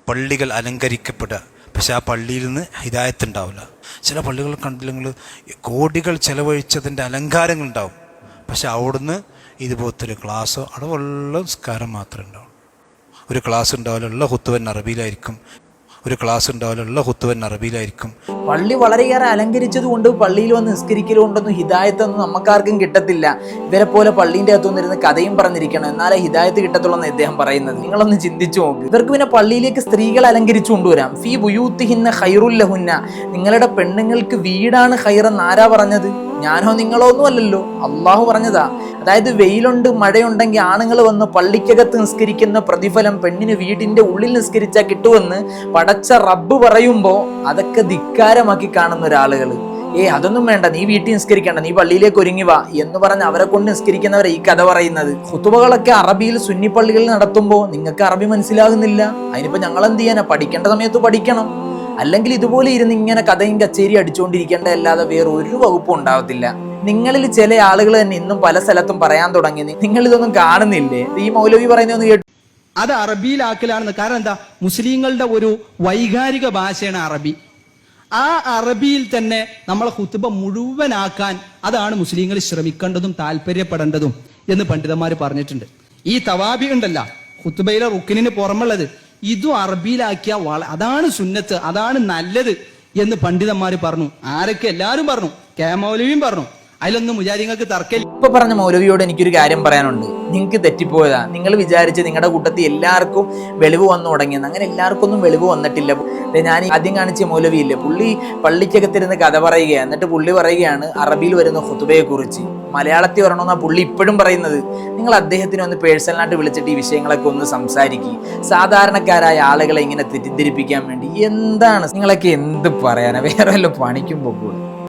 പള്ളികൾ അലങ്കരിക്കപ്പെടുക. പക്ഷെ ആ പള്ളിയിൽ നിന്ന് ഹിദായത്ത് ഉണ്ടാവില്ല. ചില പള്ളികൾ കണ്ടില്ലെങ്കിൽ കോടികൾ ചെലവഴിച്ചതിൻ്റെ അലങ്കാരങ്ങളുണ്ടാവും. പക്ഷെ അവിടുന്ന് ഇതുപോലത്തെ ഒരു ക്ലാസ്സോ അവിടെ ഉള്ള നിസ്കാരം മാത്രമേ ഉണ്ടാവും. ഒരു ക്ലാസ് ഉണ്ടാവില്ല, ഹുത്തുവൻ അറബിയിലായിരിക്കും. ഒരു ക്ലാസ് ഉണ്ടാവില്ല, ഹുത്തുവൻ അറബിയിലായിരിക്കും. പള്ളി വളരെയേറെ അലങ്കരിച്ചത് കൊണ്ട് പള്ളിയിൽ വന്ന് നിസ്കരിക്കൽ കൊണ്ടൊന്നും ഹിദായത്തൊന്നും നമുക്കാർക്കും കിട്ടത്തില്ല. ഇവരെ പോലെ പള്ളീൻ്റെ അകത്തുനിന്നിരുന്ന് കഥയും പറഞ്ഞിരിക്കണം, എന്നാലേ ഹിദായത്ത് കിട്ടത്തുള്ളൂ എന്ന് അദ്ദേഹം പറയുന്നത്. നിങ്ങളൊന്ന് ചിന്തിച്ചു നോക്ക്. ഇവർക്ക് പിന്നെ പള്ളിയിലേക്ക് സ്ത്രീകളെ അലങ്കരിച്ചു കൊണ്ടുവരാം. ഫീ ബുയൂത്തിഹിന്ന ഖൈറുല്ലഹുന്ന, നിങ്ങളുടെ പെണ്ണുങ്ങൾക്ക് വീടാണ് ഖൈറെന്ന് ആരാ പറഞ്ഞത്? ഞാനോ നിങ്ങളോ ഒന്നും അല്ലല്ലോ, അള്ളാഹു പറഞ്ഞതാ. അതായത് വെയിലുണ്ട് മഴയുണ്ടെങ്കിൽ ആണുങ്ങൾ വന്ന് പള്ളിക്കകത്ത് നിസ്കരിക്കുന്ന പ്രതിഫലം പെണ്ണിന് വീടിന്റെ ഉള്ളിൽ നിസ്കരിച്ചാൽ കിട്ടുമെന്ന് പടച്ച റബ്ബ് പറയുമ്പോൾ അതൊക്കെ ധിക്കാരമാക്കി കാണുന്ന ഒരാളുകൾ, അതൊന്നും വേണ്ട, നീ വീട്ടിൽ നിസ്കരിക്കണ്ട, നീ പള്ളിയിലേക്ക് ഒരുങ്ങി വാ എന്ന് പറഞ്ഞ് അവരെ കൊണ്ട് നിസ്കരിക്കുന്നവരെ ഈ കഥ പറയുന്നത്. ഖുതുബകളൊക്കെ അറബിയിൽ സുന്നി പള്ളികളിൽ നടത്തുമ്പോൾ നിങ്ങൾക്ക് അറബി മനസ്സിലാകുന്നില്ല, അതിനിപ്പോൾ ഞങ്ങൾ എന്ത് ചെയ്യാനാ? പഠിക്കേണ്ട സമയത്ത് പഠിക്കണം. അല്ലെങ്കിൽ ഇതുപോലെ ഇരുന്ന് ഇങ്ങനെ കഥയും കച്ചേരി അടിച്ചുകൊണ്ടിരിക്കേണ്ട അല്ലാതെ വേറെ ഒരു വകുപ്പും ഉണ്ടാവത്തില്ല. നിങ്ങളിൽ ചില ആളുകൾ തന്നെ ഇന്നും പല സ്ഥലത്തും പറയാൻ തുടങ്ങി, നിങ്ങൾ ഇതൊന്നും കാണുന്നില്ലേ? ഈ മൗലവി പറയുന്നതൊന്ന് കേട്ടു. അത് അറബിയിലാക്കലാണെന്ന്. കാരണം എന്താ? മുസ്ലിങ്ങളുടെ ഒരു വൈകാരിക ഭാഷയാണ് അറബി. ആ അറബിയിൽ തന്നെ നമ്മളെ ഖുതുബ മുഴുവനാക്കാൻ അതാണ് മുസ്ലിങ്ങൾ ശ്രമിക്കേണ്ടതും താല്പര്യപ്പെടേണ്ടതും എന്ന് പണ്ഡിതന്മാർ പറഞ്ഞിട്ടുണ്ട്. ഈ തവാബി ഉണ്ടല്ല, ഖുതുബയിലെ റുക്കിനിന് പുറമുള്ളത്, ഇതും അറബിയിലാക്കിയ അതാണ് സുന്നത്ത്, അതാണ് നല്ലത് എന്ന് പണ്ഡിതന്മാർ പറഞ്ഞു. ആരൊക്കെ? എല്ലാവരും പറഞ്ഞു. കെ മൗലവിയും പറഞ്ഞു. അതിലൊന്നും മുജാഹിദീങ്ങൾക്ക് തർക്കമില്ല. ഇപ്പൊ പറഞ്ഞ മൗലവിയോട് എനിക്കൊരു കാര്യം പറയാനുണ്ട്. നിങ്ങൾക്ക് തെറ്റിപ്പോയതാ. നിങ്ങൾ വിചാരിച്ച് നിങ്ങളുടെ കൂട്ടത്തിൽ എല്ലാവർക്കും വെളിവ് വന്നു തുടങ്ങിയെന്ന്. അങ്ങനെ എല്ലാവർക്കും ഒന്നും വെളിവ് വന്നിട്ടില്ല. ഞാൻ ആദ്യം കാണിച്ച മൗലവിയില്ലേ, പുള്ളി പള്ളിക്കകത്തിരുന്ന് കഥ പറയുകയാണ്. എന്നിട്ട് പുള്ളി പറയുകയാണ് അറബിയിൽ വരുന്ന ഖുതുബയെ കുറിച്ച് മലയാളത്തിൽ വരണമെന്നാണ് പുള്ളി ഇപ്പോഴും പറയുന്നത്. നിങ്ങൾ അദ്ദേഹത്തിനെ ഒന്ന് പേഴ്സണലായിട്ട് വിളിച്ചിട്ട് ഈ വിഷയങ്ങളൊക്കെ ഒന്ന് സംസാരിക്കുക. സാധാരണക്കാരായ ആളുകളെ ഇങ്ങനെ തെറ്റിദ്ധരിപ്പിക്കാൻ വേണ്ടി എന്താണ് നിങ്ങളൊക്കെ എന്ത് പറയാനാ? വേറെ വല്ല പണിക്കും പോകുള്ളൂ.